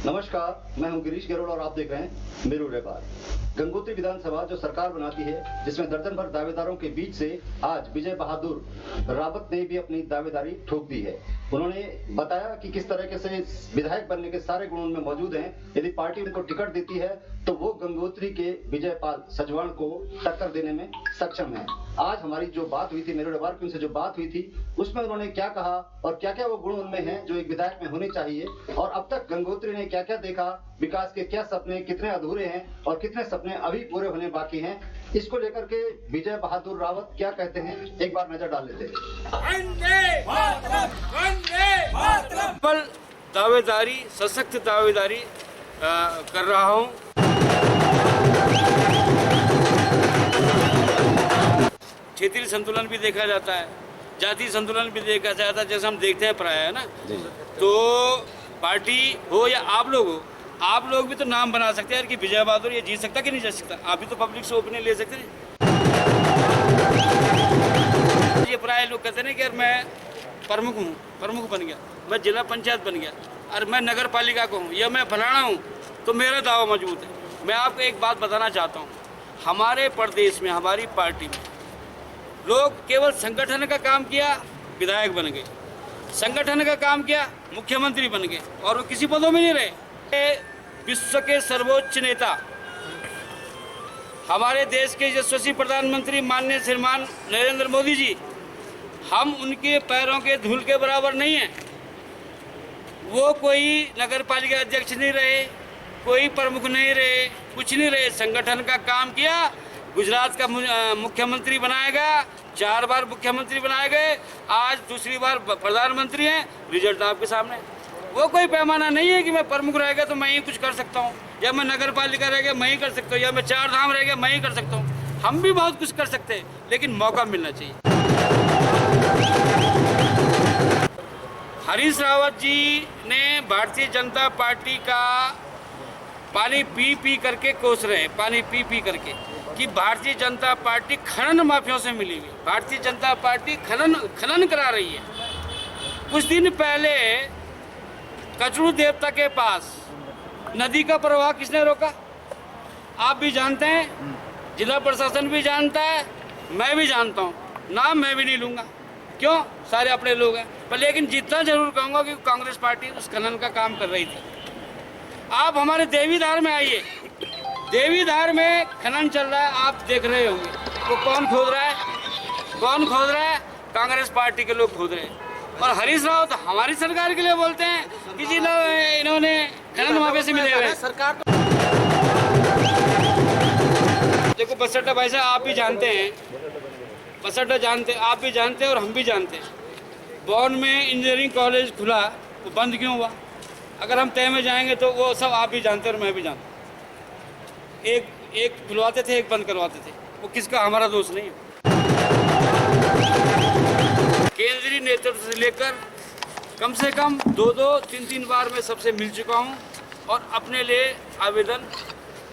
नमस्कार, मैं हूं गिरीश गरोड़ और आप देख रहे हैं मेरू व्यापार। गंगोत्री विधानसभा जो सरकार बनाती है, जिसमें दर्जन भर दावेदारों के बीच से आज विजय बहादुर रावत ने भी अपनी दावेदारी ठोक दी है। उन्होंने बताया कि किस तरीके से विधायक बनने के सारे गुण उनमें मौजूद हैं। यदि पार्टी उनको टिकट देती है तो वो गंगोत्री के विजयपाल सजवाण को टक्कर देने में सक्षम है। आज हमारी जो बात हुई थी, मेरू व्यापार की उनसे जो बात हुई थी, उसमें उन्होंने क्या कहा और क्या क्या वो गुण उनमें हैं जो एक विधायक में होने चाहिए, और अब तक गंगोत्री ने क्या क्या देखा, विकास के क्या सपने कितने अधूरे हैं और कितने सपने अभी पूरे होने बाकी हैं, इसको लेकर के विजय बहादुर रावत क्या कहते हैं, एक बार नजर डाल लेते हैं। दावेदारी, सशक्त दावेदारी कर रहा हूं। क्षेत्रीय संतुलन भी देखा जाता है, जातीय संतुलन भी देखा जाता है, जैसे हम देखते हैं प्राय, है ना। तो पार्टी हो या आप लोग हो, आप लोग भी तो नाम बना सकते हैं कि विजय बहादुर ये जीत सकता कि नहीं जीत सकता। आप भी तो पब्लिक से ओपिनियन ले सकते हैं। ये प्राय लोग कहते हैं कि यार मैं प्रमुख हूँ, प्रमुख बन गया, मैं जिला पंचायत बन गया, और मैं नगर पालिका को हूँ या मैं फलाना हूँ, तो मेरा दावा मजबूत है। मैं आपको एक बात बताना चाहता हूँ, हमारे प्रदेश में, हमारी पार्टी में लोग केवल संगठन का काम किया, विधायक बन गए, संगठन का काम किया, मुख्यमंत्री बन गए, और वो किसी पदों में नहीं रहे। विश्व के सर्वोच्च नेता, हमारे देश के यशस्वी प्रधानमंत्री माननीय श्रीमान नरेंद्र मोदी जी, हम उनके पैरों के धूल के बराबर नहीं हैं। वो कोई नगर पालिका अध्यक्ष नहीं रहे, कोई प्रमुख नहीं रहे, कुछ नहीं रहे, संगठन का काम किया। गुजरात का मुख्यमंत्री बनाया गया, 4 बार मुख्यमंत्री बनाए गए, आज दूसरी बार प्रधानमंत्री हैं। रिजल्ट आपके सामने। वो कोई पैमाना नहीं है कि मैं प्रमुख रह गया तो मैं ही कुछ कर सकता हूँ, या मैं नगर पालिका रह गया मैं ही कर सकता हूँ, या मैं 4 धाम रह गया मैं ही कर सकता हूँ। हम भी बहुत कुछ कर सकते हैं, लेकिन मौका मिलना चाहिए। हरीश रावत जी ने भारतीय जनता पार्टी का पानी पी पी करके कोस रहे हैं, पानी पी पी करके, कि भारतीय जनता पार्टी खनन माफियों से मिली हुई, भारतीय जनता पार्टी खनन करा रही है। कुछ दिन पहले कचरू देवता के पास नदी का प्रवाह किसने रोका? आप भी जानते हैं, जिला प्रशासन भी जानता है, मैं भी जानता हूँ, नाम मैं भी नहीं लूँगा, क्यों, सारे अपने लोग हैं। पर लेकिन जितना जरूर कहूँगा कि कांग्रेस पार्टी उस खनन का काम कर रही थी। आप हमारे देवीधार में आइए, देवीधार में खनन चल रहा है, आप देख रहे होंगे। वो कौन खोद रहा है? कौन खोद रहा है? कांग्रेस पार्टी के लोग खोद रहे हैं। और हरीश रावत तो हमारी सरकार के लिए बोलते हैं कि जी इन्होंने खनन माफिया से मिले हुए। सरकार देखो, बस अड्डा भाई साहब आप भी जानते हैं, बस अड्डा जानते, आप भी जानते हैं और हम भी जानते हैं। बॉन में इंजीनियरिंग कॉलेज खुला, वो बंद क्यों हुआ? अगर हम तय में जाएंगे तो वो सब आप भी जानते हैं और मैं भी जानता हूँ। एक खुलवाते थे, एक बंद करवाते थे, वो किसका, हमारा दोष नहीं है। केंद्रीय नेतृत्व से लेकर कम से कम 2-2, 3-3 बार मैं सबसे मिल चुका हूँ और अपने लिए आवेदन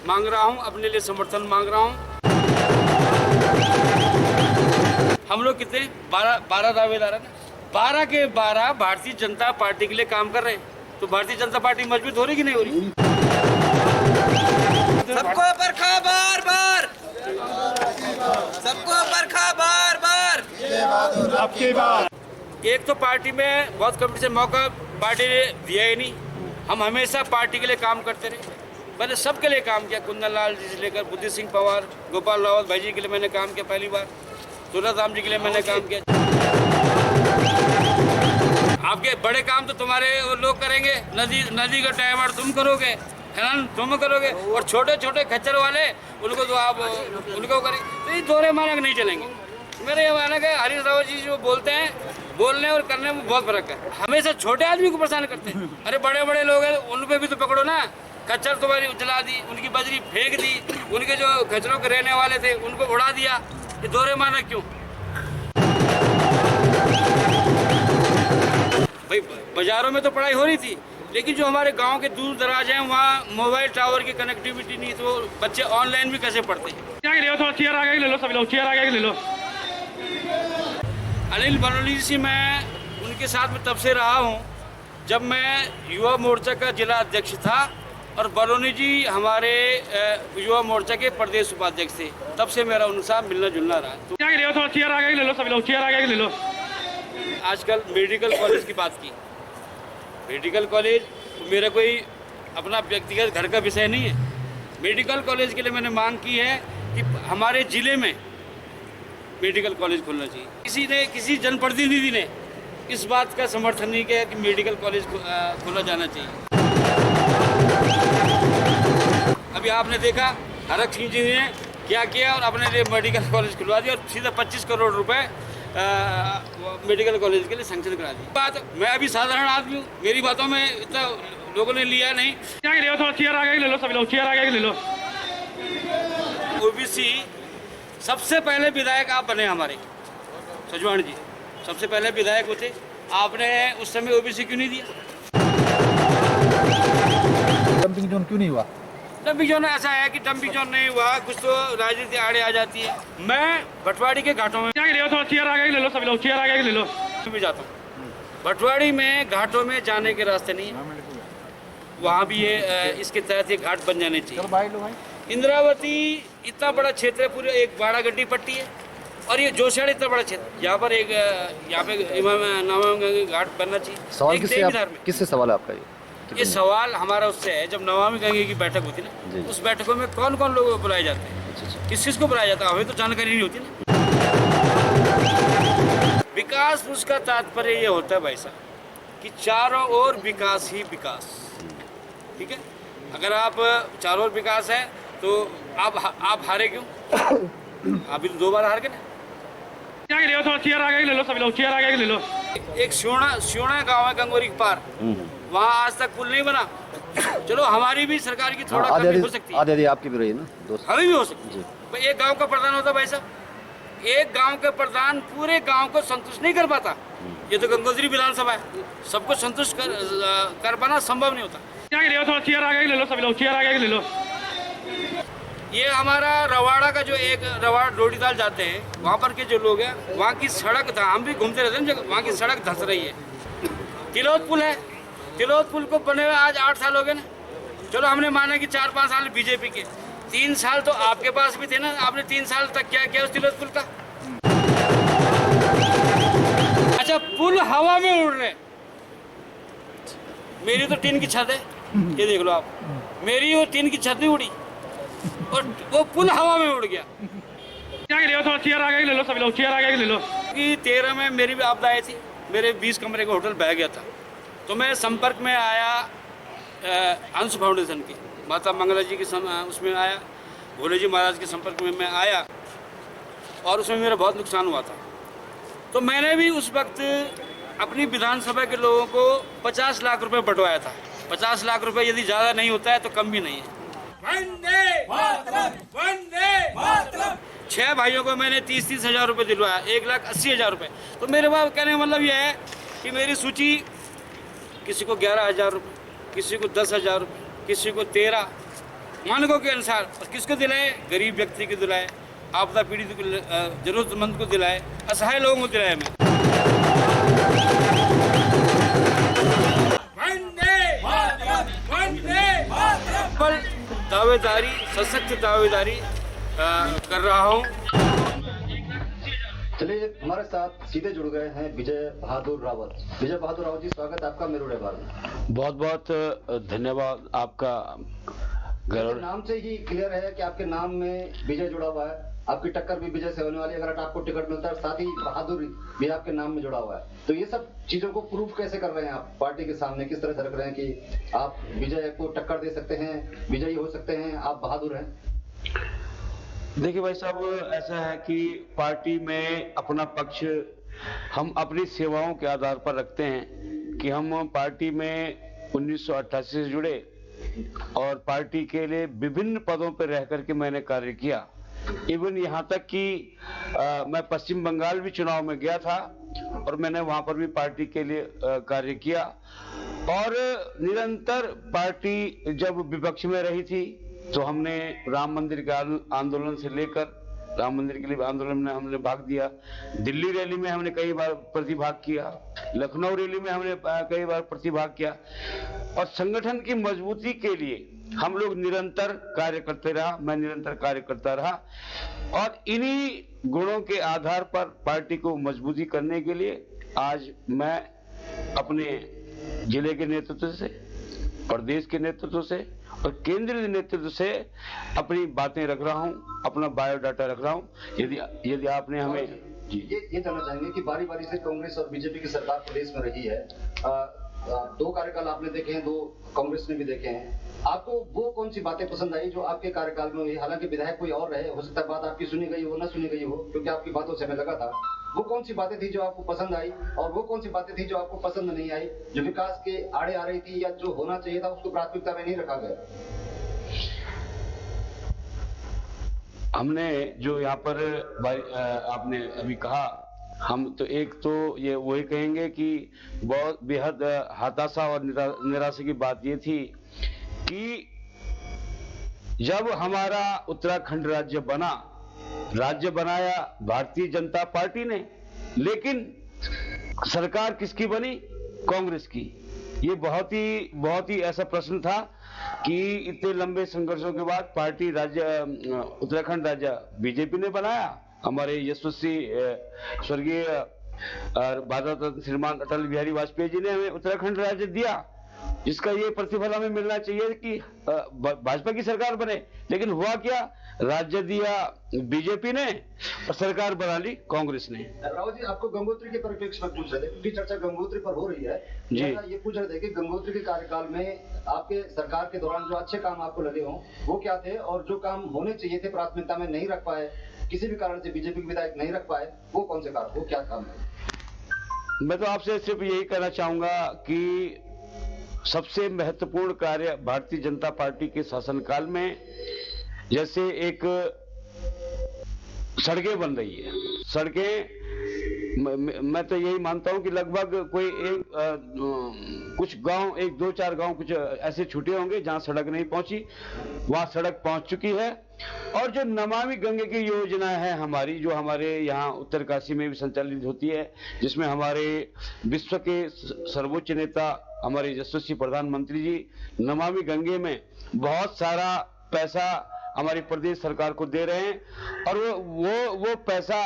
मांग रहा हूँ, अपने लिए समर्थन मांग रहा हूँ। हम लोग कितने 12 दावेदार है ना, 12 के 12 भारतीय जनता पार्टी के लिए काम कर रहे हैं। तो भारतीय जनता पार्टी मजबूत हो रही कि नहीं हो रही? सबको बरखा बार बार, सबको बरखा बार बार, आपकी बार। एक तो पार्टी में बहुत कंपटीशन, मौका पार्टी ने दिया ही नहीं। हम हमेशा पार्टी के लिए काम करते रहे, मैंने सबके लिए काम किया, कुंदन लाल जी से लेकर बुद्धि सिंह पवार, गोपाल रावत भाई जी के लिए मैंने काम किया पहली बार, तुलसीराम जी के लिए मैंने काम किया। आपके बड़े काम तो तुम्हारे लोग करेंगे, नदी का डायवर्ट तुम करोगे, खनन तुम करोगे, और छोटे छोटे खच्चर वाले उनको तो आप उनको करेंगे। तो ये दोहरे मानक नहीं चलेंगे। मेरा ये मानक है, हरीश रावत जी जो बोलते हैं, बोलने और करने में बहुत फर्क है। हमेशा छोटे आदमी को परेशान करते हैं। अरे बड़े बड़े लोग हैं, उन पे भी तो पकड़ो ना। खच्चर तुम्हारी जला दी, उनकी बजरी फेंक दी, उनके जो खच्चरों के रहने वाले थे उनको उड़ा दिया। ये दोहरे मानक क्यों भाई? बाजारों में तो पढ़ाई हो रही थी, लेकिन जो हमारे गांव के दूर दराज हैं वहाँ मोबाइल टावर की कनेक्टिविटी नहीं, तो बच्चे ऑनलाइन भी कैसे पढ़ते हैं? थोड़ा चेयर आगे ले लो, सभी लोग चेयर आगे ले लो। अनिल बलौनी जी, मैं उनके साथ में तब से रहा हूँ जब मैं युवा मोर्चा का जिला अध्यक्ष था और बरौनी जी हमारे युवा मोर्चा के प्रदेश उपाध्यक्ष थे, तब से मेरा उनके साथ मिलना जुलना रहा। तो चेयर आ गई, ले लो सभी लोग, चेयर आ गई, ले लो। आजकल मेडिकल कॉलेज की बात की, मेडिकल कॉलेज मेरा कोई अपना व्यक्तिगत घर का विषय नहीं है। मेडिकल कॉलेज के लिए मैंने मांग की है कि हमारे ज़िले में मेडिकल कॉलेज खोलना चाहिए। किसी जनप्रतिनिधि ने इस बात का समर्थन नहीं किया कि मेडिकल कॉलेज खोला जाना चाहिए। अभी आपने देखा हरक सिंह जी ने क्या किया और अपने लिए मेडिकल कॉलेज खुलवा दिया और सीधा 25 करोड़ रुपए मेडिकल कॉलेज के लिए सैंक्शन करा दी। बात मैं अभी साधारण आदमी हूँ, मेरी बातों में इतना लोगों ने लिया नहीं। चेयर आ गई, ले लो सभी लोग, चेयर आ गई, ले लो। ओबीसी सबसे पहले विधायक आप बने हमारे सजवाण जी, सबसे पहले विधायक होते, आपने उस समय ओबीसी क्यों नहीं दिया? डंपिंग जोन क्यों नहीं हुआ? डंपिंग जोन ऐसा है कि डंपिंग जोन नहीं हुआ, कुछ तो राजनीति आड़े आ जाती है। मैं भटवाड़ी के घाटों में चेयर आ गई, ले लो सभी लोग, चेयर आ गई, ले लो। भी जाता हूँ। भटवाड़ी में घाटों में जाने के रास्ते नहीं है, वहाँ भी ये इसके तहत ये घाट बन जाने चाहिए। इंद्रावती इतना बड़ा क्षेत्र है, पूरे एक बाड़ा गड्डी पट्टी है और ये जोशियाड़ इतना बड़ा क्षेत्र, यहाँ पर एक यहाँ पे नमामि घाट बनना चाहिए। सवाल किससे सवाल है आपका ये सवाल हमारा उससे है, जब नमामि गंगे की बैठक होती ना, उस बैठकों में कौन कौन लोग बुलाए जाते हैं, किस चीज़ को बुलाया जाता है, हमें तो जानकारी नहीं होती ना। विकास उसका तात्पर्य ये होता है भाई साहब कि चारों ओर विकास ही विकास, ठीक है। अगर आप चारों ओर विकास है तो आप हारे क्यों? अभी तो 2 बार हार गए ना। चेयर आ गई, ले लो सभी लोग, चेयर आ गई, ले लो। एक स्योणा गांव है गंगोरी के पार, वहाँ आज तक पुल नहीं बना। चलो हमारी भी सरकार की थोड़ा कमी हो सकती है, आधी आपकी भी रही ना दोस्त, हमें भी हो सकती है। भाई एक गांव का प्रधान होता भाई साहब, एक गांव के प्रधान पूरे गांव को संतुष्ट नहीं कर पाता। ये तो गंगोत्री विधानसभा है, सबको संतुष्ट कर पाना संभव नहीं होता। चेयर आ गई, ले लो सभी लोग, चेयर आ गई, ले लो। ये हमारा रवाड़ा का जो एक रवाड़ा डोडीताल जाते हैं, वहाँ पर के जो लोग हैं, वहाँ की सड़क, हम भी घूमते रहते हैं, वहाँ की सड़क धंस रही है। तिलोत पुल है, तिलोत पुल को बने हुए आज 8 साल हो गए ना। चलो हमने माना कि 4-5 साल बीजेपी के, 3 साल तो आपके पास भी थे ना, आपने 3 साल तक क्या किया उस तिलोत पुल का? अच्छा, पुल हवा में उड़ रहे, मेरी तो टीन की छत है, ये देख लो आप, मेरी वो टीन की छत भी उड़ी और वो पुल हवा में उड़ गया। चेयर आ गई, ले लो सभी लोग, चेयर आ गई, ले लो। कि 13 में मेरी भी आपदा आई थी, मेरे 20 कमरे का होटल बह गया था, तो मैं संपर्क में आया अंश फाउंडेशन की, माता मंगला जी की उसमें आया, भोले जी महाराज के संपर्क में मैं आया और उसमें मेरा बहुत नुकसान हुआ था। तो मैंने भी उस वक्त अपनी विधानसभा के लोगों को 50 लाख रुपए बंटवाया था। 50 लाख रुपए यदि ज़्यादा नहीं होता है तो कम भी नहीं है। वंदे मातरम, वंदे मातरम। 6 भाइयों को मैंने 30-30 हज़ार रुपये दिलवाया, 1,80,000 रुपये। तो मेरे बाप कहने का मतलब यह है कि मेरी सूची किसी को 11,000 रुपये, किसी को 10,000 रुपये, किसी को 13, मानकों के अनुसार, और किसको दिलाए? गरीब व्यक्ति को दिलाए, आपदा पीड़ित को, जरूरतमंद को दिलाए, असहाय लोगों को दिलाए। मैं दावेदारी, सशक्त दावेदारी कर रहा हूँ। चलिए, हमारे साथ सीधे जुड़ गए हैं विजय बहादुर रावत। विजय बहादुर रावत जी, स्वागत है आपका मेरुड़ अखबार में। बहुत बहुत धन्यवाद आपका। नाम से ही क्लियर है कि आपके नाम में विजय जुड़ा हुआ है, आपकी टक्कर भी विजय से होने वाली है अगर आपको टिकट मिलता है, साथ ही बहादुर भी आपके नाम में जुड़ा हुआ है। तो ये सब चीजों को प्रूफ कैसे कर रहे हैं आप पार्टी के सामने, किस तरह से रख रहे हैं कि आप विजय को टक्कर दे सकते हैं, विजयी हो सकते हैं, आप बहादुर हैं? देखिए भाई साहब, ऐसा है कि पार्टी में अपना पक्ष हम अपनी सेवाओं के आधार पर रखते हैं कि हम पार्टी में 1988 से जुड़े और पार्टी के लिए विभिन्न पदों पर रह करके मैंने कार्य किया। इवन यहाँ तक कि मैं पश्चिम बंगाल भी चुनाव में गया था और मैंने वहां पर भी पार्टी के लिए कार्य किया। और निरंतर पार्टी जब विपक्ष में रही थी तो हमने राम मंदिर के आंदोलन से लेकर, राम मंदिर के लिए आंदोलन में हमने भाग दिया, दिल्ली रैली में हमने कई बार प्रतिभाग किया, लखनऊ रैली में हमने कई बार प्रतिभाग किया और संगठन की मजबूती के लिए हम लोग निरंतर कार्य करते रहा, मैं निरंतर कार्य करता रहा और इन्हीं गुणों के आधार पर पार्टी को मजबूती करने के लिए आज मैं अपने जिले के नेतृत्व से, प्रदेश के नेतृत्व से और केंद्रीय नेतृत्व से अपनी बातें रख रहा हूं, अपना बायोडाटा रख रहा हूं। यदि आपने हमें ये जानना चाहेंगे कि बारी बारी से कांग्रेस और बीजेपी की सरकार प्रदेश में रही है, 2 कार्यकाल आपने देखे हैं, 2 कांग्रेस ने भी देखे हैं, आपको वो कौन सी बातें पसंद आई जो आपके कार्यकाल में हुई? हालांकि विधायक कोई और रहे, हो सकता है बात आपकी सुनी गई हो, ना सुनी गई हो, क्योंकि आपकी बातों से हमें लगा था। वो कौन सी बातें थी जो आपको पसंद आई और वो कौन सी बातें थी जो आपको पसंद नहीं आई, जो विकास के आड़े आ रही थी या जो होना चाहिए था उसको प्राथमिकता में नहीं रखा गया? हमने जो यहाँ पर आपने अभी कहा, हम तो एक तो ये वही कहेंगे कि बहुत बेहद हताशा और निराशा की बात ये थी कि जब हमारा उत्तराखंड राज्य बनाया भारतीय जनता पार्टी ने, लेकिन सरकार किसकी बनी? कांग्रेस की। ये बहुत ही ऐसा प्रश्न था कि इतने लंबे संघर्षों के बाद पार्टी उत्तराखंड राज्य बीजेपी ने बनाया, हमारे यशस्वी स्वर्गीय भारत रत्न श्रीमान अटल बिहारी वाजपेयी जी ने हमें उत्तराखंड राज्य दिया, जिसका ये प्रतिफल हमें मिलना चाहिए कि भाजपा की सरकार बने। लेकिन हुआ क्या? राज्य दिया बीजेपी ने और सरकार बना ली कांग्रेस ने। राव जी, आपको गंगोत्री के परिप्रेक्ष्य में पूछ रहे थे, क्योंकि चर्चा गंगोत्री पर हो रही है जी। ये पूछ रहे थे कि गंगोत्री के कार्यकाल में आपके सरकार के दौरान जो अच्छे काम आपको लगे हों वो क्या थे, और जो काम होने चाहिए थे प्राथमिकता में नहीं रख पाए, किसी भी कारण से बीजेपी के विधायक नहीं रख पाए, वो कौन से काम, वो क्या काम है? मैं तो आपसे सिर्फ यही कहना चाहूंगा कि सबसे महत्वपूर्ण कार्य भारतीय जनता पार्टी के शासनकाल में, जैसे एक सड़कें बन रही है, सड़कें मैं तो यही मानता हूं कि लगभग कोई कुछ गांव, 1-2-4 गांव कुछ ऐसे छूटे होंगे जहां सड़क नहीं पहुंची, वहां सड़क पहुंच चुकी है। और जो नमामि गंगे की योजना है हमारी, जो हमारे यहाँ उत्तरकाशी में भी संचालित होती है, जिसमें हमारे विश्व के सर्वोच्च नेता हमारे यशस्वी प्रधानमंत्री जी नमामि गंगे में बहुत सारा पैसा हमारी प्रदेश सरकार को दे रहे हैं। और वो पैसा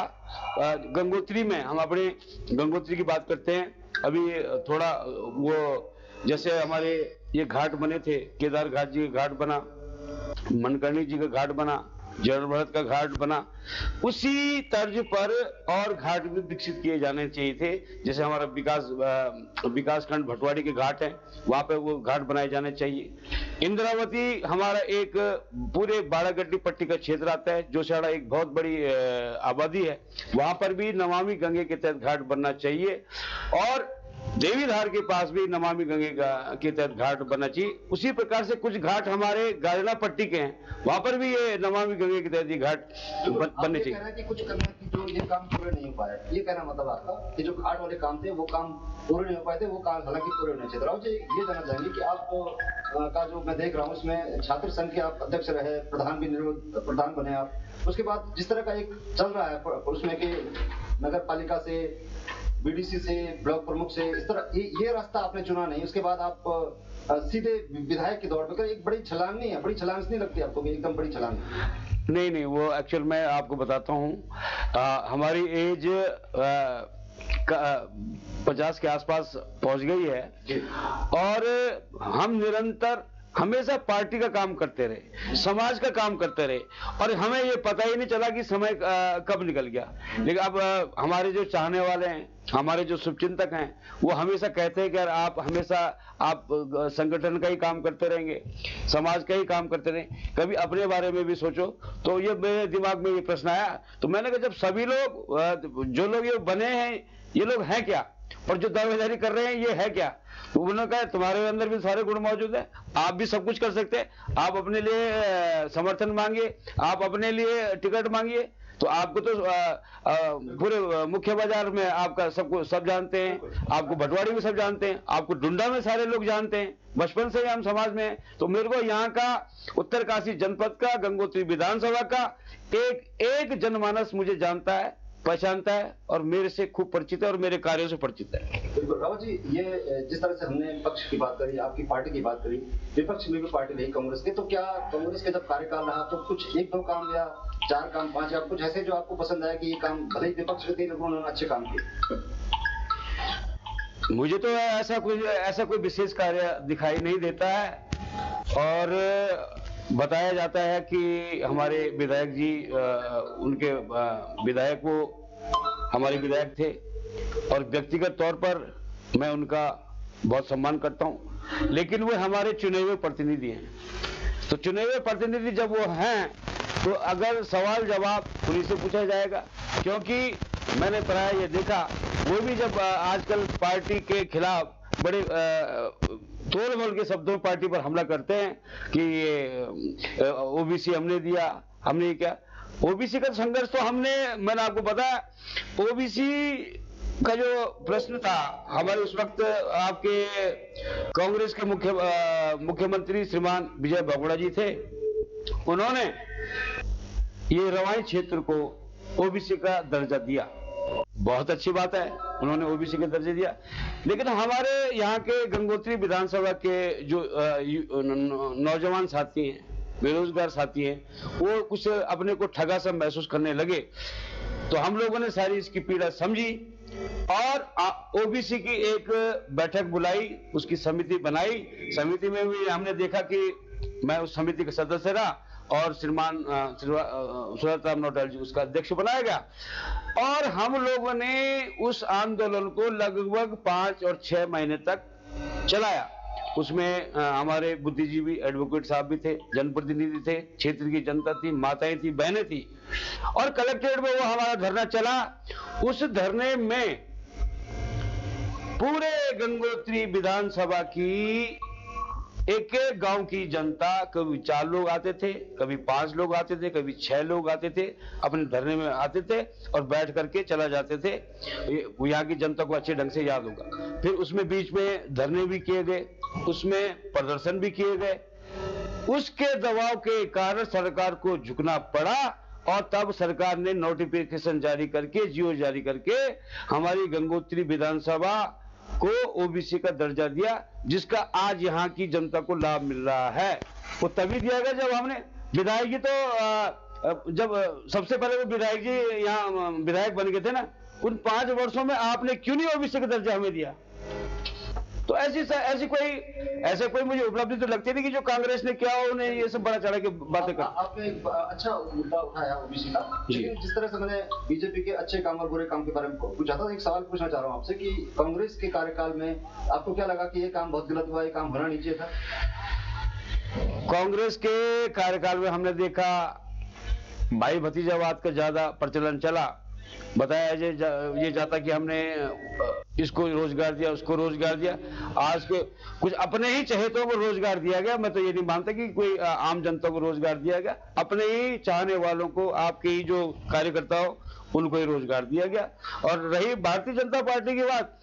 गंगोत्री में, हम अपने गंगोत्री की बात करते हैं, अभी थोड़ा वो जैसे हमारे ये घाट बने थे, केदार घाट जी का घाट बना, मनकर्णी जी का घाट बना, जड़भरत का घाट बना, उसी तर्ज पर और घाट भी विकसित किए जाने चाहिए थे। जैसे हमारा विकास खंड भटवाड़ी के घाट है, वहां पे वो घाट बनाए जाने चाहिए। इंद्रावती हमारा एक पूरे बाड़ागड्डी पट्टी का क्षेत्र आता है, जो सारा एक बहुत बड़ी आबादी है, वहां पर भी नमामि गंगे के तहत घाट बनना चाहिए। और देवीधार के पास भी नमामि गंगे के तहत घाट बनना चाहिए। उसी प्रकार से कुछ घाट हमारे गाजना पट्टी के हैं, वहां पर भी ये नमामि गंगे के तहत ये घाट बनने चाहिए। कह रहे हैं कि कुछ करना कि जो ये काम पूरे नहीं हो पाए, ये कहना मतलब आपका कि जो घाट वाले काम थे वो काम पूरे नहीं हो पाए थे, वो काम हालांकि पूरे होने चाहिए। राव जी, ये जानना चाहेंगे कि आप का जो मैं देख रहा हूँ उसमें छात्र संघ के आप अध्यक्ष रहे, प्रधान बने आप, उसके बाद जिस तरह का एक चल रहा है उसमें कि नगर पालिका से, बीडीसी से, ब्लॉक प्रमुख से, इस तरह ये रास्ता आपने चुना नहीं, उसके बाद आप सीधे विधायक की दौड़ पर, एक बड़ी छलांग नहीं है? बड़ी छलांग नहीं लगती आपको? एकदम बड़ी छलांग नहीं, वो एक्चुअल मैं आपको बताता हूँ, हमारी एज 50 के आसपास पहुंच गई है और हम निरंतर हमेशा पार्टी का काम करते रहे, समाज का काम करते रहे, और हमें ये पता ही नहीं चला कि समय कब निकल गया। लेकिन अब हमारे जो चाहने वाले हैं, हमारे जो शुभचिंतक हैं, वो हमेशा कहते हैं कि यार आप हमेशा संगठन का ही काम करते रहेंगे, समाज का ही काम करते रहें, कभी अपने बारे में भी सोचो। तो ये मेरे दिमाग में ये प्रश्न आया, तो मैंने कहा जब सभी लोग जो लोग ये बने हैं, ये लोग हैं क्या, और जो दावेदारी कर रहे हैं ये है क्या? तो उन्होंने कहा तुम्हारे अंदर भी सारे गुण मौजूद हैं, आप भी सब कुछ कर सकते हैं, आप अपने लिए समर्थन मांगिए, आप अपने लिए टिकट मांगिए, तो आपको तो पूरे मुख्य बाजार में आपका सब जानते हैं, आपको भटवाड़ी में सब जानते हैं, आपको डुंडा में सारे लोग जानते हैं, बचपन से ही हम समाज में हैं। तो मेरे को यहाँ का उत्तरकाशी जनपद का, गंगोत्री विधानसभा का एक जनमानस मुझे जानता है, पहचानता है और मेरे से खूब परिचित है और मेरे कार्यों से परिचित है। बिल्कुल रावत जी, ये जिस तरह से हमने पक्ष की बात करी, आपकी पार्टी की बात करी, विपक्ष में भी पार्टी रही कांग्रेस के, तो क्या कांग्रेस के जब कार्यकाल रहा तो कुछ एक दो काम या 4 काम 5 या कुछ ऐसे जो आपको पसंद आया कि ये काम भले ही विपक्ष के थे लेकिन उन्होंने अच्छे काम किए? मुझे तो ऐसा कोई विशेष कार्य दिखाई नहीं देता है और बताया जाता है कि हमारे विधायक जी उनके विधायक वो हमारे विधायक थे और व्यक्तिगत तौर पर मैं उनका बहुत सम्मान करता हूं, लेकिन वो हमारे चुने हुए प्रतिनिधि हैं। तो चुने हुए प्रतिनिधि जब वो हैं तो अगर सवाल जवाब उन्हीं से पूछा जाएगा, क्योंकि मैंने प्राय ये देखा वो भी जब आजकल पार्टी के खिलाफ बड़े तोड़ मोड़ के शब्दों में पार्टी पर हमला करते हैं कि ये ओबीसी हमने दिया, हमने क्या, ओबीसी का संघर्ष तो मैंने आपको बताया, ओबीसी का जो प्रश्न था हमारे उस वक्त आपके कांग्रेस के मुख्यमंत्री श्रीमान विजय बहुगुणा जी थे, उन्होंने ये रवाई क्षेत्र को ओबीसी का दर्जा दिया। बहुत अच्छी बात है, उन्होंने ओबीसी का दर्जा दिया, लेकिन हमारे यहाँ के गंगोत्री विधानसभा के जो नौजवान साथी हैं, बेरोजगार साथी हैं, वो कुछ अपने को ठगा सा महसूस करने लगे। तो हम लोगों ने सारी इसकी पीड़ा समझी और ओबीसी की एक बैठक बुलाई, उसकी समिति बनाई। समिति में भी हमने देखा कि मैं उस समिति का सदस्य रहा और श्रीमान सुरतराम नौटाल जी उसका अध्यक्ष बनाया गया और हम लोगों ने उस आंदोलन को लगभग 5 और 6 महीने तक चलाया। उसमें हमारे बुद्धिजीवी एडवोकेट साहब भी थे, जनप्रतिनिधि थे, क्षेत्र की जनता थी, माताएं थी, बहनें थी और कलेक्ट्रेट में वो हमारा धरना चला। उस धरने में पूरे गंगोत्री विधानसभा की एक एक गांव की जनता, कभी 4 लोग आते थे, कभी 5 लोग आते थे, कभी 6 लोग आते थे, अपने धरने में आते थे और बैठ करके चला जाते थे। यहाँ की जनता को अच्छे ढंग से याद होगा। फिर उसमें बीच में धरने भी किए गए, उसमें प्रदर्शन भी किए गए। उसके दबाव के कारण सरकार को झुकना पड़ा और तब सरकार ने नोटिफिकेशन जारी करके, जीओ जारी करके हमारी गंगोत्री विधानसभा को ओबीसी का दर्जा दिया, जिसका आज यहाँ की जनता को लाभ मिल रहा है। वो तभी दिया गया जब हमने विधायक जी जब सबसे पहले वो विधायक जी यहाँ विधायक बन गए थे ना, उन 5 वर्षों में आपने क्यों नहीं ओबीसी का दर्जा हमें दिया? तो ऐसी कोई मुझे उपलब्धि तो लगती नहीं कि जो कांग्रेस ने किया उन्हें ये सब बड़ा चढ़ा के बातें कर। आपने एक अच्छा मुद्दा उठाया ओबीसी का, लेकिन जिस तरह से मैंने बीजेपी के अच्छे काम और बुरे काम के बारे में पूछा था, एक सवाल पूछना चाह रहा हूँ आपसे कि कांग्रेस के कार्यकाल में आपको क्या लगा कि ये काम बहुत गलत हुआ, ये काम होना नहीं चाहिए था? कांग्रेस के कार्यकाल में हमने देखा भाई भतीजावाद का ज्यादा प्रचलन चला। बताया ये जाता कि हमने इसको रोजगार दिया, उसको रोजगार दिया। आज के कुछ अपने ही चहेतों को रोजगार दिया गया। मैं तो ये नहीं मानता कि कोई आम जनता को रोजगार दिया गया, अपने ही चाहने वालों को, आपके ही जो कार्यकर्ता हो उनको ही रोजगार दिया गया। और रही भारतीय जनता पार्टी की बात,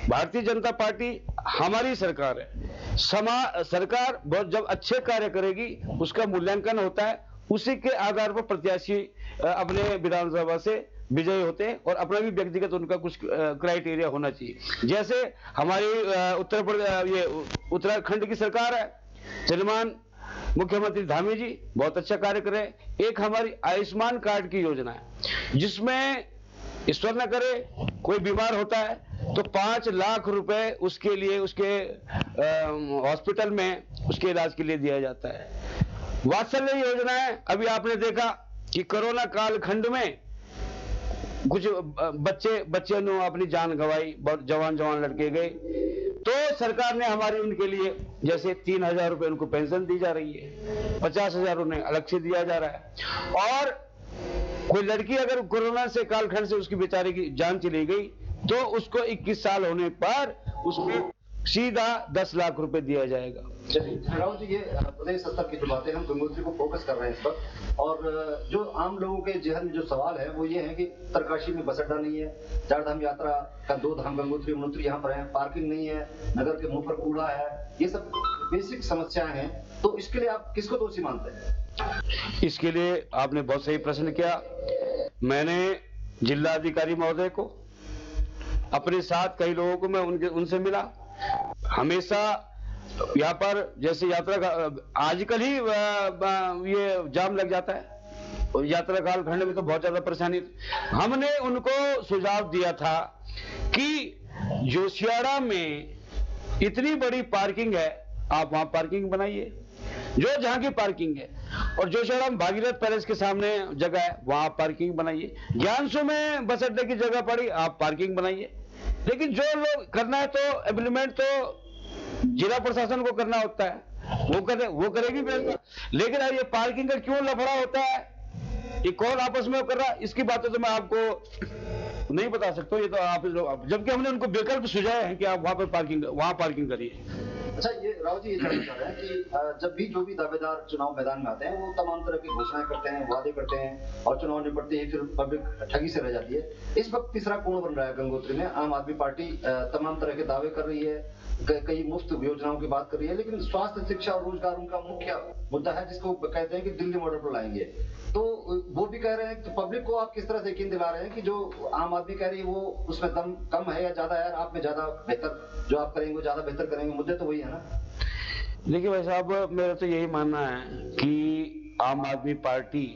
भारतीय जनता पार्टी हमारी सरकार है। सरकार बहुत जब अच्छे कार्य करेगी उसका मूल्यांकन होता है, उसी के आधार पर प्रत्याशी अपने विधानसभा से विजयी होते हैं और अपना भी व्यक्तिगत उनका कुछ क्राइटेरिया होना चाहिए। जैसे हमारी उत्तराखंड की सरकार है, श्रीमान मुख्यमंत्री धामी जी बहुत अच्छा कार्य कर रहे हैं। एक हमारी आयुष्मान कार्ड की योजना है जिसमें ईश्वर न करे कोई बीमार होता है तो 5 लाख रुपए उसके लिए उसके हॉस्पिटल में उसके इलाज के लिए दिया जाता है। वात्सल्य योजना है, अभी आपने देखा कि कोरोना काल खंड में कुछ बच्चे ने अपनी जान गंवाई, बहुत जवान लड़के गए, तो सरकार ने हमारी उनके लिए जैसे 3,000 रुपए उनको पेंशन दी जा रही है, 50,000 उन्हें अलग से दिया जा रहा है। और कोई लड़की अगर कोरोना से कालखंड से उसकी बेचारे की जान चली गई तो उसको 21 साल होने पर उसमें सीधा 10 लाख रुपए दिया जाएगा। चलिए राहुल जी, ये प्रदेश स्तर की जो बातें हम गंगोत्री को फोकस कर रहे हैं इस पर, और जो आम लोगों के जहन में जो सवाल है वो ये है कि उत्तरकाशी में बस अड्डा नहीं है, 4 धाम यात्रा का 2 धाम गंगोत्री यमुनोत्री यहाँ पर है, पार्किंग नहीं है, नगर के मुंह पर कूड़ा है, ये सब बेसिक समस्याएं हैं। तो इसके लिए आप किसको दोषी मानते हैं? इसके लिए आपने बहुत सही प्रश्न किया। मैंने जिला अधिकारी महोदय को, अपने साथ कई लोगों को मैं उनसे मिला। हमेशा यहाँ पर जैसे यात्रा का आजकल ही ये जाम लग जाता है और यात्रा काल खंड में तो बहुत ज्यादा परेशानी। हमने उनको सुझाव दिया था कि जोशियाड़ा में इतनी बड़ी पार्किंग है, आप वहां पार्किंग बनाइए, जो जहां की पार्किंग है, और जोशियाड़ा में भागीरथ पैलेस के सामने जगह है वहां पार्किंग बनाइए। ज्ञानसू में बस अड्डे की जगह पड़ी, आप पार्किंग बनाइए। लेकिन जो लोग करना है तो इम्प्लीमेंट तो जिला प्रशासन को करना होता है, वो करेगी व्यवस्था। लेकिन ये पार्किंग का क्यों लफड़ा होता है, ये कौन आपस में कर रहा है, इसकी बातें तो मैं आपको नहीं बता सकता। ये तो आप लोग, जबकि हमने उनको विकल्प सुझाए हैं कि आप वहां पार्किंग करिए। अच्छा, ये राव जी ये जानना चाह रहे हैं कि जब भी जो भी दावेदार चुनाव मैदान में आते हैं वो तमाम तरह की घोषणाएं करते हैं, वादे करते हैं और चुनाव निपटते ही फिर पब्लिक ठगी से रह जाती है। इस वक्त तीसरा कोण बन रहा है गंगोत्री में। आम आदमी पार्टी तमाम तरह के दावे कर रही है, कई मुफ्त योजनाओं की बात कर रही है, लेकिन स्वास्थ्य, शिक्षा और रोजगार उनका मुख्य मुद्दा है, जिसको कहते हैं कि दिल्ली मॉडल पर लाएंगे। तो वो भी कह रहे हैं कि पब्लिक को आप किस तरह से यकीन दिला रहे हैं कि जो आम आदमी कह रही है वो उसमें दम कम है या ज्यादा है, आप में ज्यादा बेहतर जो आप करेंगे वो ज्यादा बेहतर करेंगे, मुद्दे तो वही है ना। देखिए भाई साहब, मेरा तो यही मानना है कि आम आदमी पार्टी,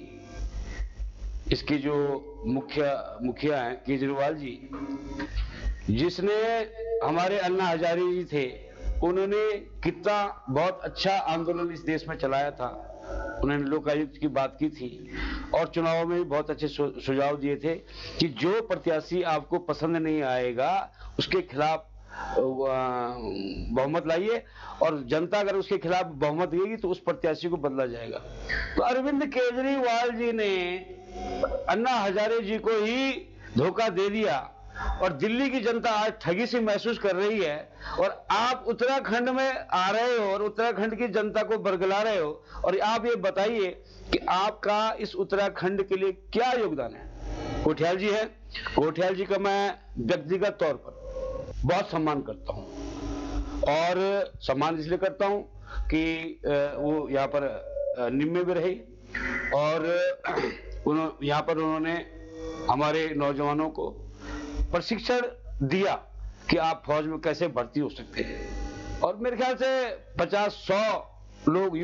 इसकी जो मुखिया हैं केजरीवाल जी, जिसने हमारे अन्ना हजारे जी थे, उन्होंने कितना बहुत अच्छा आंदोलन इस देश में चलाया था। उन्होंने लोकायुक्त की बात की थी और चुनाव में भी बहुत अच्छे सुझाव दिए थे कि जो प्रत्याशी आपको पसंद नहीं आएगा उसके खिलाफ बहुमत लाइए, और जनता अगर उसके खिलाफ बहुमत देगी तो उस प्रत्याशी को बदला जाएगा। तो अरविंद केजरीवाल जी ने अन्ना हजारे जी को ही धोखा दे दिया और दिल्ली की जनता आज ठगी से महसूस कर रही है, और आप उत्तराखंड में आ रहे हो और उत्तराखंड की जनता को बरगला रहे हो। और आप ये बताइए कि आपका इस उत्तराखंड के लिए क्या योगदान है। कोठियाल जी है, कोठियाल जी का मैं व्यक्तिगत तौर पर बहुत सम्मान करता हूं, और सम्मान इसलिए करता हूं कि वो यहाँ पर निम्न में रही और यहाँ पर उन्होंने हमारे नौजवानों को प्रशिक्षण दिया कि आप फौज में कैसे भर्ती हो सकते हैं। और मेरे ख्याल से 50-100 लोग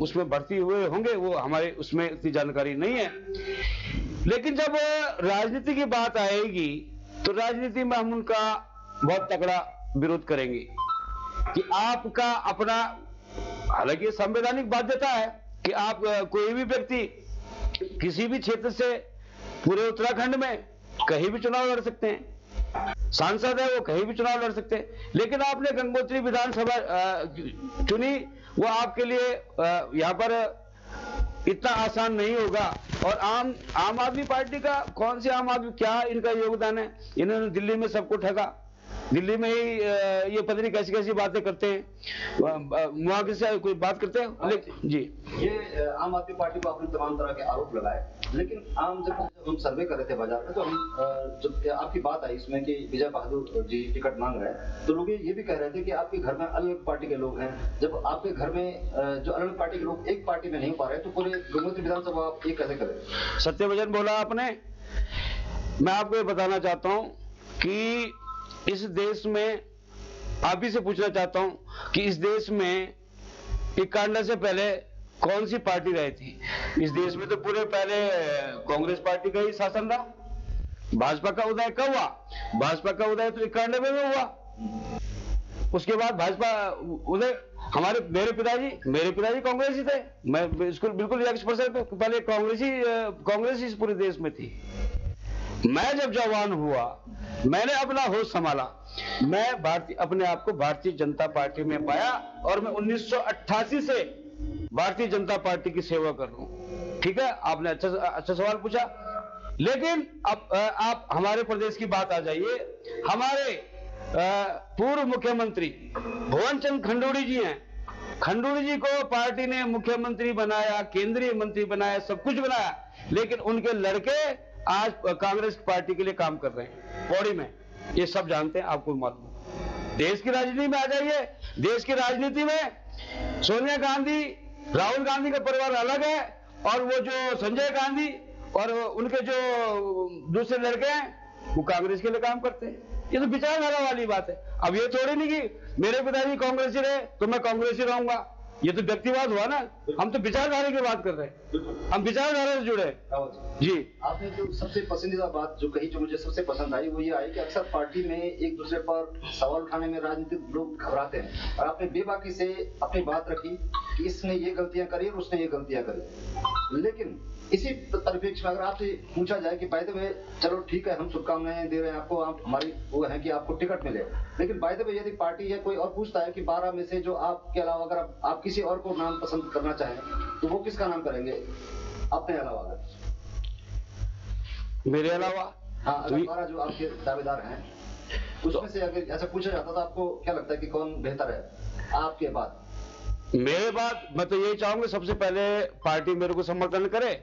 उसमें भर्ती हुए होंगे, वो हमारे उसमें इतनी जानकारी नहीं है। लेकिन जब राजनीति की बात आएगी तो राजनीति में हम उनका बहुत तगड़ा विरोध करेंगे कि आपका अपना, हालांकि संवैधानिक बाध्यता है कि आप कोई भी व्यक्ति किसी भी क्षेत्र से पूरे उत्तराखंड में कहीं भी चुनाव लड़ सकते हैं, सांसद है वो कहीं भी चुनाव लड़ सकते हैं। लेकिन आपने गंगोत्री विधानसभा चुनी, वो आपके लिए यहाँ पर इतना आसान नहीं होगा। और आम आदमी पार्टी का कौन से आम आदमी, क्या इनका योगदान है? इन्होंने दिल्ली में सबको ठगा, दिल्ली में ही ये पता नहीं कैसी कैसी बातें करते हैं, वहां से कोई बात करते हैं। जी, ये आम आदमी पार्टी को आपने तमाम तरह के आरोप लगाए, लेकिन जब हम सर्वे कर रहे थे बाजार में, तो हम जब आपकी बात आई इसमें कि विजय बहादुर जी टिकट मांग रहे हैं, तो लोग ये भी कह रहे थे कि आपके घर में अलग पार्टी के लोग हैं। जब आपके घर में जो अलग पार्टी के लोग एक पार्टी में नहीं पा रहे, तो पूरे गंगोत्री विधानसभा आप ये कैसे करें? सत्य वचन बोला आपने। मैं आपको ये बताना चाहता हूं कि इस देश में, आप ही से पूछना चाहता हूं कि इस देश में 91 से पहले कौन सी पार्टी रही थी? इस देश में तो पूरे पहले कांग्रेस पार्टी का ही शासन रहा। भाजपा का उदय कब हुआ? भाजपा का उदय तो 91 में हुआ। उसके बाद भाजपा उदय, मेरे पिताजी कांग्रेस ही थे। मैं बिल्कुल 100% पहले कांग्रेस ही पूरे देश में थी। मैं जब जवान हुआ, मैंने अपना होश संभाला, मैं अपने आप को भारतीय जनता पार्टी में पाया, और मैं 1988 से भारतीय जनता पार्टी की सेवा कर रहा हूं। ठीक है, आपने अच्छा सवाल पूछा। लेकिन अब आप हमारे प्रदेश की बात आ जाइए। हमारे पूर्व मुख्यमंत्री भुवन चंद खंडूड़ी जी हैं। खंडूड़ी जी को पार्टी ने मुख्यमंत्री बनाया, केंद्रीय मंत्री बनाया, सब कुछ बनाया, लेकिन उनके लड़के आज कांग्रेस पार्टी के लिए काम कर रहे हैं पौड़ी में। ये सब जानते हैं, आपको मालूम। देश की राजनीति में आ जाइए। देश की राजनीति में सोनिया गांधी, राहुल गांधी का परिवार अलग है, और वो जो संजय गांधी और उनके जो दूसरे लड़के हैं वो कांग्रेस के लिए काम करते हैं। ये तो विचारधारा वाली बात है। अब ये थोड़ी नहीं कि मेरे पिताजी कांग्रेसी रहे तो मैं कांग्रेसी रहूंगा, ये तो व्यक्तिवाद हुआ ना। हम तो विचारधारा की बात कर रहे हैं, हम विचारधारा से जुड़े हैं। जी, आपने जो सबसे पसंदीदा बात जो कही, जो मुझे सबसे पसंद आई, वो ये आई कि अक्सर पार्टी में एक दूसरे पर सवाल उठाने में राजनीतिक लोग घबराते हैं, और आपने बेबाकी से अपनी बात रखी कि इसने ये गलतियां करी और उसने ये गलतियां करी। लेकिन इसी परिप्रेक्ष्य में अगर आपसे पूछा जाए कि बाय द वे, चलो ठीक है, हम शुभकामनाएं दे रहे हैं आपको, आप हमारी वो है कि आपको टिकट मिले, लेकिन बाय द वे यदि पार्टी या कोई और पूछता है कि 12 में से जो आपके अलावा अगर आप किसी और को नाम पसंद करना चाहें तो वो किसका नाम करेंगे अपने अलावा? अगर मेरे अलावा हाँ, अगर 12 जो आपके दावेदार हैं उसमें से अगर ऐसा पूछा जाता तो आपको क्या लगता है कि कौन बेहतर है आपके बाद? मेरे बाद मैं तो यही चाहूंगा सबसे पहले पार्टी मेरे को समर्थन करे,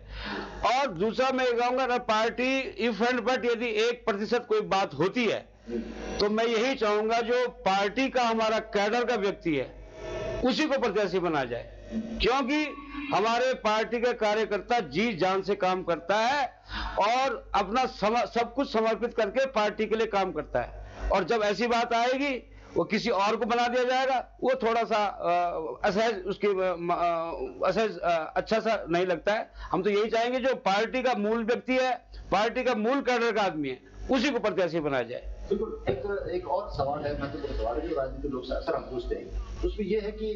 और दूसरा मैं ये कहूंगा ना, पार्टी इफ एंड बट यदि 1% कोई बात होती है तो मैं यही चाहूंगा जो पार्टी का हमारा कैडर का व्यक्ति है उसी को प्रत्याशी बना जाए, क्योंकि हमारे पार्टी का कार्यकर्ता जी जान से काम करता है और अपना सब कुछ समर्पित करके पार्टी के लिए काम करता है। और जब ऐसी बात आएगी वो किसी और को बना दिया जाएगा, वो थोड़ा सा असहज, उसके असहज अच्छा सा नहीं लगता है। हम तो यही चाहेंगे जो पार्टी का मूल व्यक्ति है, पार्टी का मूल कैडर का आदमी है, उसी को प्रत्याशी बनाया जाए। बिल्कुल। एक और सवाल है, महत्वपूर्ण सवाल है जो राजनीतिक लोग से अक्सर हम पूछते हैं, उसमें यह है कि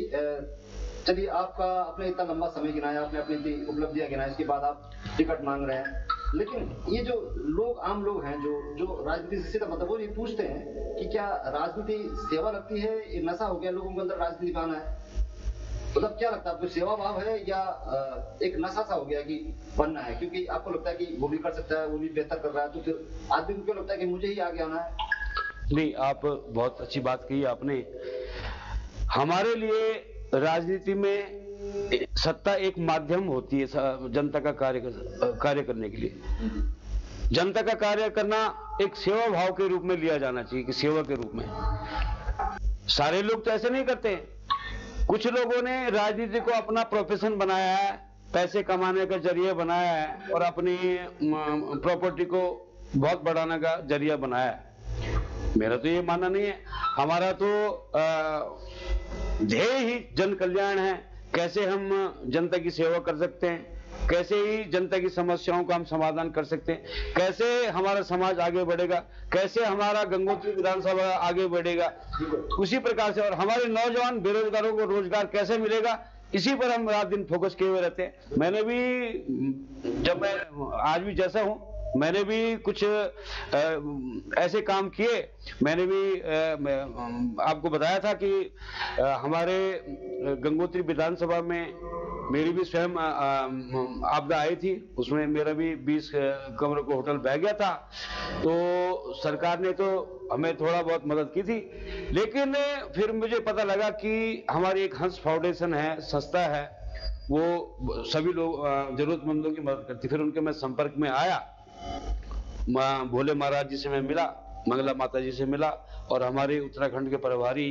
चलिए आपका आपने इतना लंबा समय गिनाया, आपने अपनी इतनी उपलब्धियां गिनाई, इसके बाद आप टिकट मांग रहे हैं, लेकिन ये जो लोग, आम लोग हैं जो राजनीति से सीधा मतलब वो ये पूछते हैं कि क्या राजनीति सेवा लगती है, ये नशा हो गया लोगों के अंदर राजनीति में आना है? मतलब क्या लगता है आपको, सेवा भाव है या एक नशा सा हो गया कि बनना है, क्योंकि आपको लगता है कि वो भी कर सकता है, वो भी बेहतर कर रहा है, तो फिर आदमी को क्यों लगता है कि मुझे ही आगे आना है? नहीं, आप बहुत अच्छी बात कही आपने। हमारे लिए राजनीति में सत्ता एक माध्यम होती है जनता का कार्य करने के लिए। जनता का कार्य करना एक सेवा भाव के रूप में लिया जाना चाहिए, कि सेवा के रूप में। सारे लोग तो ऐसे नहीं करते। कुछ लोगों ने राजनीति को अपना प्रोफेशन बनाया है, पैसे कमाने का जरिया बनाया है और अपनी प्रॉपर्टी को बहुत बढ़ाने का जरिया बनाया है। मेरा तो ये मानना नहीं है। हमारा तो ध्येय ही जन कल्याण है। कैसे हम जनता की सेवा कर सकते हैं, कैसे ही जनता की समस्याओं का हम समाधान कर सकते हैं, कैसे हमारा समाज आगे बढ़ेगा, कैसे हमारा गंगोत्री विधानसभा आगे बढ़ेगा, उसी प्रकार से। और हमारे नौजवान बेरोजगारों को रोजगार कैसे मिलेगा, इसी पर हम रात दिन फोकस किए हुए रहते हैं। मैंने भी, जब मैं आज भी जैसा हूं, मैंने भी कुछ ऐसे काम किए। मैंने भी आपको बताया था कि हमारे गंगोत्री विधानसभा में मेरी भी स्वयं आपदा आई थी, उसमें मेरा भी 20 कमरों को होटल बह गया था। तो सरकार ने तो हमें थोड़ा बहुत मदद की थी, लेकिन फिर मुझे पता लगा कि हमारी एक हंस फाउंडेशन है, संस्था है, वो सभी लोग जरूरतमंदों की मदद करती। फिर उनके मैं संपर्क में आया, भोले महाराज जी से मैं मिला, मंगला माता जी से मिला, और हमारे उत्तराखंड के प्रभारी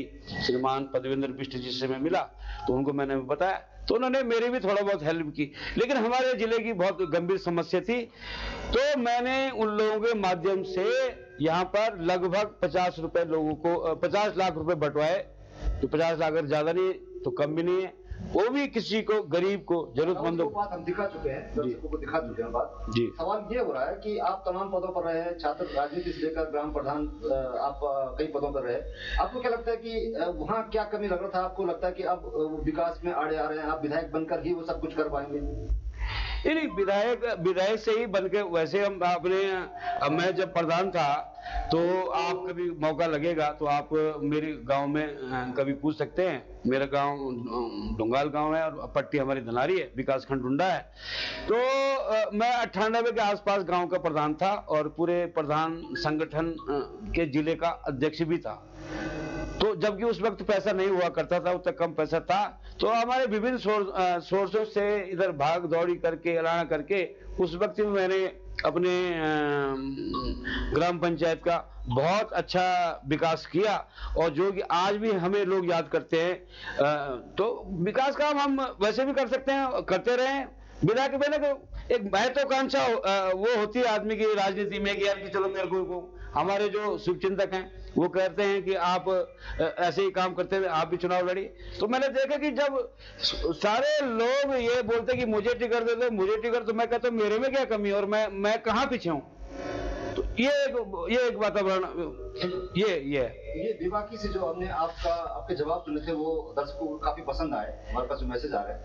श्रीमान पदवेंद्र बिष्ट जी से मैं मिला। तो उनको मैंने बताया, तो उन्होंने मेरी भी थोड़ा बहुत हेल्प की। लेकिन हमारे जिले की बहुत गंभीर समस्या थी, तो मैंने उन लोगों के माध्यम से यहाँ पर लगभग 50 रुपए लोगों को 50 लाख रुपए बंटवाए। तो 50 लाख अगर ज्यादा नहीं तो कम भी नहीं है, वो भी किसी को, गरीब को, जरूरतमंदों को। बात हम दिखा चुके हैं, दर्शकों को दिखा चुके हैं बात। जी। सवाल ये हो रहा है कि आप तमाम पदों पर रहे हैं, छात्र राजनीति से लेकर ग्राम प्रधान, आप कई पदों पर रहे। आपको क्या लगता है कि वहाँ क्या कमी लग रहा था? आपको लगता है कि अब विकास में आड़े आ रहे हैं, आप विधायक बनकर ही वो सब कुछ कर पाएंगे? नहीं, विधायक से ही बन के, वैसे हम मैं जब प्रधान था तो आप कभी मौका लगेगा तो आप मेरे गांव में कभी पूछ सकते हैं। मेरा गांव डुंगाल गांव है और पट्टी हमारी धनारी है, विकास खंड डुंडा है। तो मैं 98 के आसपास गांव का प्रधान था और पूरे प्रधान संगठन के जिले का अध्यक्ष भी था। तो जबकि उस वक्त पैसा नहीं हुआ करता था, उतना कम पैसा था, तो हमारे विभिन्न सोर्सों से इधर भाग दौड़ी करके, ऐलाना करके, उस वक्त में मैंने अपने ग्राम पंचायत का बहुत अच्छा विकास किया। और जो कि आज भी हमें लोग याद करते हैं। तो विकास काम हम वैसे भी कर सकते हैं, करते रहे। बिना के बिना एक महत्वाकांक्षा वो होती है आदमी की राजनीति में कि यार कि चलो मेरे को हमारे जो शुभचिंतक हैं वो कहते हैं कि आप ऐसे ही काम करते हुए आप भी चुनाव लड़िए। तो मैंने देखा कि जब सारे लोग ये बोलते हैं कि मुझे टिकट दे दो, मुझे टिकट, तो मैं कहता हूँ मेरे में क्या कमी है और मैं कहाँ पीछे हूँ। तो ये एक वातावरण ये विवाकी से जो हमने आपके जवाब सुने थे वो दर्शकों को काफी पसंद आए। हमारे पास जो मैसेज आ रहे हैं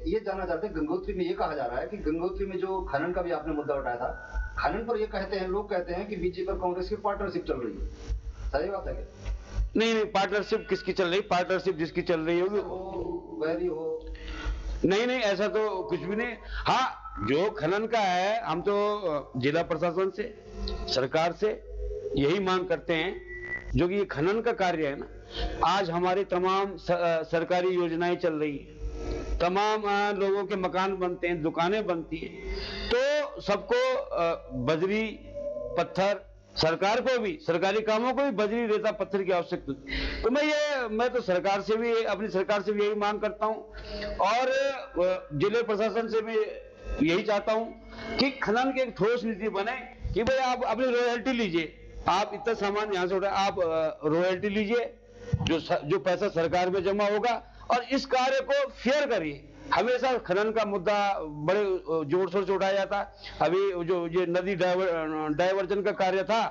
ये जानना चाहते हैं, गंगोत्री में ये कहा जा रहा है कि गंगोत्री में जो खनन का भी आपने मुद्दा उठाया था, खनन पर ये लोग कहते हैं कि बीजेपी और कांग्रेस की पार्टनरशिप चल रही है, सही बात है क्या? नहीं, पार्टनरशिप किसकी चल रही? पार्टनरशिप जिसकी चल रही होगी वैरी हो। नहीं, ऐसा तो कुछ भी नहीं। हाँ, जो खनन का है हम तो जिला प्रशासन से, सरकार से यही मांग करते हैं, जो कि ये खनन का कार्य है ना, आज हमारी तमाम सरकारी योजनाएं चल रही है, तमाम लोगों के मकान बनते हैं, दुकानें बनती हैं, तो सबको बजरी पत्थर, सरकार को भी, सरकारी कामों को भी बजरी रेता पत्थर की आवश्यकता है। तो मैं तो सरकार से भी, अपनी सरकार से भी यही मांग करता हूं और जिले प्रशासन से भी यही चाहता हूं कि खनन की एक ठोस नीति बने कि भाई आप अपनी रॉयल्टी लीजिए, आप इतना सामान यहां से उठाए, आप रॉयल्टी लीजिए, जो पैसा सरकार में जमा होगा, और इस कार्य को फेयर करिए। हमेशा खनन का मुद्दा बड़े जोर शोर से उठाया जाता है। अभी जो ये नदी डायवर्जन का कार्य था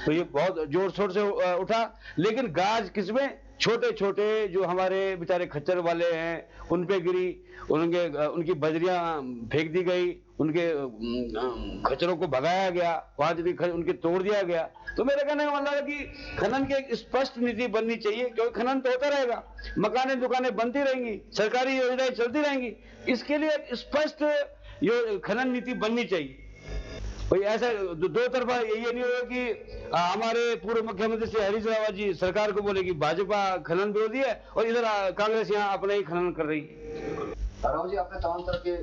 तो ये बहुत जोर शोर से उठा, लेकिन गाज किसमें, छोटे छोटे जो हमारे बेचारे खच्चर वाले हैं उन पे गिरी, उनकी बजरियां फेंक दी गई, उनके खच्चरों को भगाया गया, वहां उनके तोड़ दिया गया। तो मेरे कहने का मतलब है कि खनन की एक स्पष्ट नीति बननी चाहिए, क्योंकि खनन तो होता रहेगा, मकानें दुकानें बनती रहेंगी, सरकारी योजनाएं चलती रहेंगी, इसके लिए एक स्पष्ट खनन नीति बननी चाहिए। कोई ऐसा दो तरफा ये नहीं होगा कि हमारे पूर्व मुख्यमंत्री श्री हरीश रावत जी सरकार को बोले कि भाजपा खनन विरोधी है और इधर कांग्रेस यहाँ अपना ही खनन कर रही है। राव जी, आपने तमाम तरह के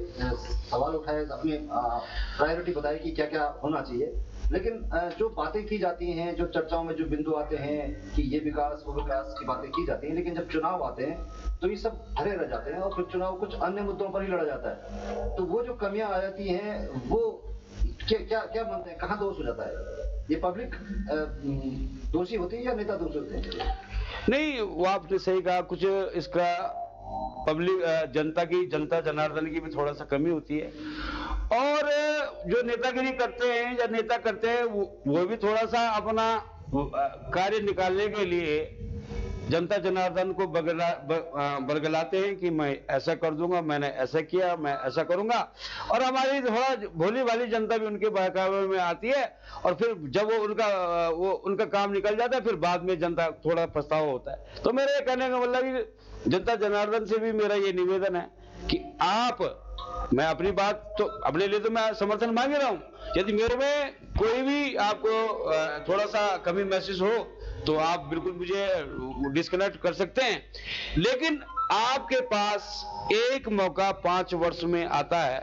सवाल उठाए, अपनी प्रायोरिटी बताई कि क्या क्या होना चाहिए, लेकिन जो बातें की जाती हैं, जो चर्चाओं में जो बिंदु आते हैं कि ये विकास वो विकास की बातें की जाती हैं, लेकिन जब चुनाव आते हैं तो ये सब धरे रह जाते हैं और फिर चुनाव कुछ अन्य मुद्दों पर ही लड़ा जाता है। तो वो जो कमियां आ जाती हैं वो क्या मानते हैं, कहाँ दोष हो जाता है? ये पब्लिक दोषी होती है या नेता दोषी होते हैं? नहीं, वो आपने सही कहा, कुछ इसका पब्लिक जनता जनार्दन की भी थोड़ा सा कमी होती है, और जो नेतागिरी करते हैं या नेता करते हैं वो भी थोड़ा सा अपना कार्य निकालने के लिए जनता जनार्दन को बरगलाते हैं कि मैं ऐसा कर दूंगा, मैंने ऐसा किया, मैं ऐसा करूंगा, और हमारी थोड़ा भोली भाली जनता भी उनके बहकावे में आती है, और फिर जब वो उनका काम निकल जाता है फिर बाद में जनता थोड़ा पछतावा होता है। तो मेरे कहने का मतलब कि जनता जनार्दन से भी मेरा ये निवेदन है कि मैं अपनी बात तो अपने लिए तो मैं समर्थन मांग रहा हूं, यदि मेरे में कोई भी आपको थोड़ा सा कमी महसूस हो तो आप बिल्कुल मुझे डिस्कनेक्ट कर सकते हैं, लेकिन आपके पास एक मौका 5 वर्ष में आता है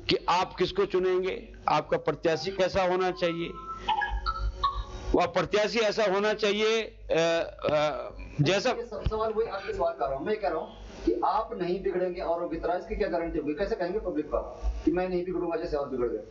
कि आप किसको चुनेंगे, आपका प्रत्याशी कैसा होना चाहिए। वह प्रत्याशी ऐसा होना चाहिए जैसा सवाल वही आपके सवाल कर रहा हूं, मैं कह रहा हूं कि आप नहीं बिगड़ेंगे और की तरह, इसकी क्या गारंटी होगी? कैसे कहेंगे पब्लिक को कि मैं नहीं बिगड़ूंगा जैसे और बिगड़ गए?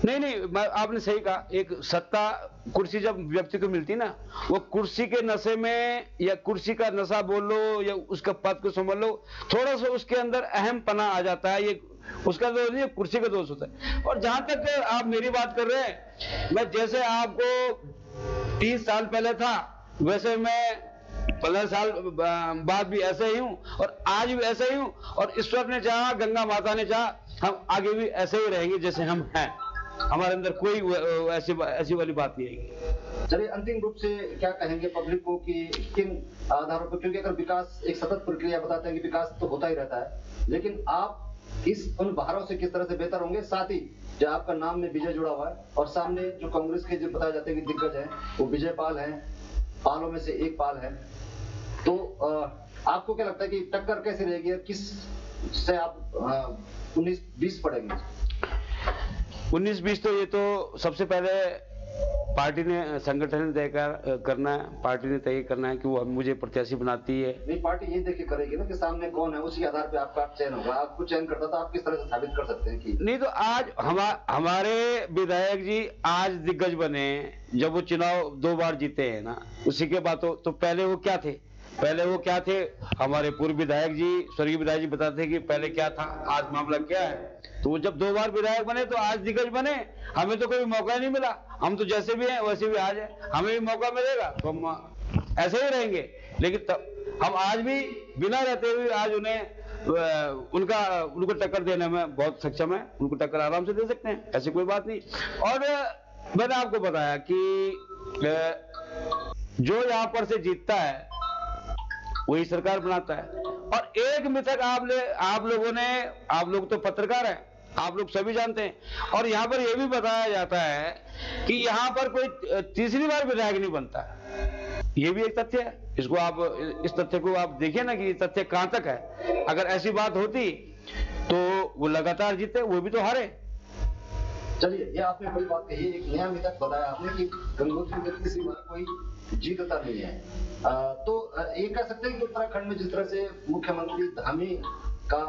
नहीं, आपने सही कहा, एक सत्ता कुर्सी जब व्यक्ति को मिलती ना, वो कुर्सी के नशे में, या कुर्सी का नशा बोल लो या उसका पद को समझ लो, थोड़ा सा उसके अंदर अहम पना आ जाता है, ये उसका दोष नहीं, कुर्सी का दोष होता है। और जहां तक आप मेरी बात कर रहे हैं, मैं जैसे आपको 30 साल पहले था वैसे मैं 15 साल बाद भी ऐसे ही हूं, और आज भी ऐसे ही हूं, और ईश्वर ने चाहा, गंगा माता ने चाहा, हम आगे भी ऐसे ही रहेंगे जैसे हम हैं। हमारे अंदर कोई ऐसी वाली बात नहीं आएगी। चलिए, अंतिम रूप से क्या कहेंगे पब्लिक को कि किन आधारों पर, क्योंकि अगर विकास एक सतत प्रक्रिया बताते हैं कि विकास तो होता ही रहता है, लेकिन आप उन बहारों से किस तरह से बेहतर होंगे? साथ ही जो आपका नाम में विजय जुड़ा हुआ है, और सामने जो कांग्रेस के जो बताए जाते हैं कि दिग्गज हैं वो विजय पाल हैं, पालों में से एक पाल है, तो आपको क्या लगता है कि टक्कर कैसे रहेगी, किस से आप 19-20 पड़ेंगे? 19-20 तो ये तो सबसे पहले पार्टी ने, संगठन ने तय करना है, पार्टी ने तय करना है कि वो मुझे प्रत्याशी बनाती है। नहीं, पार्टी ये देख के करेगी ना कि सामने कौन है, उसी आधार पे आपका चयन होगा। आपको चयन करता तो आप किस तरह से साबित कर सकते हैं कि नहीं, तो आज हमारे विधायक जी आज दिग्गज बने, जब वो चुनाव 2 बार जीते हैं ना, उसी के बाद तो पहले वो क्या थे? पहले वो क्या थे? हमारे पूर्व विधायक जी, स्वर्गीय विधायक जी बताते हैं कि पहले क्या था, आज मामला क्या है। तो वो जब 2 बार विधायक बने तो आज दिग्गज बने। हमें तो कोई मौका नहीं मिला, हम तो जैसे भी हैं वैसे भी आज हैं। हमें भी मौका मिलेगा तो हम ऐसे ही रहेंगे, लेकिन तब हम आज भी बिना रहते हुए आज उनको टक्कर देने में बहुत सक्षम है। उनको टक्कर आराम से दे सकते हैं, ऐसी कोई बात नहीं। और मैंने आपको बताया कि जो यहाँ पर से जीतता है वही सरकार बनाता है। और एक मिथक आप लोग तो पत्रकार हैं, आप लोग सभी जानते हैं। और यहाँ पर यह भी बताया जाता है कि यहाँ पर कोई तीसरी बार विधायक नहीं बनता है। ये भी एक तथ्य है। इस तथ्य को आप देखिए ना कि ये तथ्य कहां तक है। अगर ऐसी बात होती तो वो लगातार जीते, वो भी तो हारे। चलिए, ये आपने बड़ी बात कही, एक नया मिथक बताया आपने कि गंगोत्री में किसी बार कोई जीतता नहीं है। तो ये कह सकते हैं कि उत्तराखंड में जिस तरह से मुख्यमंत्री धामी का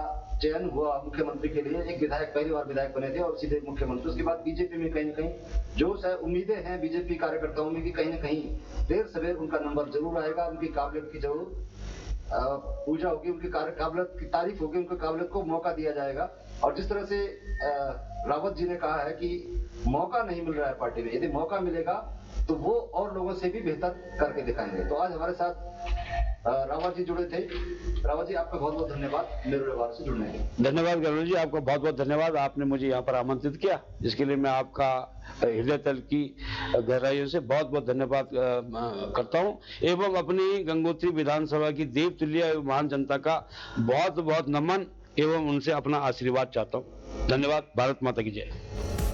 चयन हुआ मुख्यमंत्री के लिए, एक विधायक पहली बार विधायक बने थे और सीधे मुख्यमंत्री, उसके बाद बीजेपी में कहीं न कहीं जोश है, उम्मीदें हैं बीजेपी कार्यकर्ताओं में कि कहीं न कहीं देर सवेर उनका नंबर जरूर आएगा, उनकी काबिलियत की जरूर पूजा होगी, उनकी काबिलियत की तारीफ होगी, उनकी काबिलियत को मौका दिया जाएगा। और जिस तरह से रावत जी ने कहा है कि मौका नहीं मिल रहा है पार्टी में, यदि मौका मिलेगा तो वो और लोगों से भी बेहतर करके दिखाएंगे। तो आज हमारे साथ रावत जी जुड़े थे। रावत जी, आपका बहुत बहुत धन्यवाद मेरू व्यवहार से जुड़ने के लिए। धन्यवाद गरुड़ जी, आपका बहुत बहुत धन्यवाद। आपने मुझे यहाँ पर आमंत्रित किया, जिसके लिए मैं आपका हृदय तल की गहराइयों से बहुत बहुत धन्यवाद करता हूँ। एवं अपनी गंगोत्री विधानसभा की देवतुल्य महान जनता का बहुत बहुत नमन एवं उनसे अपना आशीर्वाद चाहता हूँ। धन्यवाद। भारत माता की जय।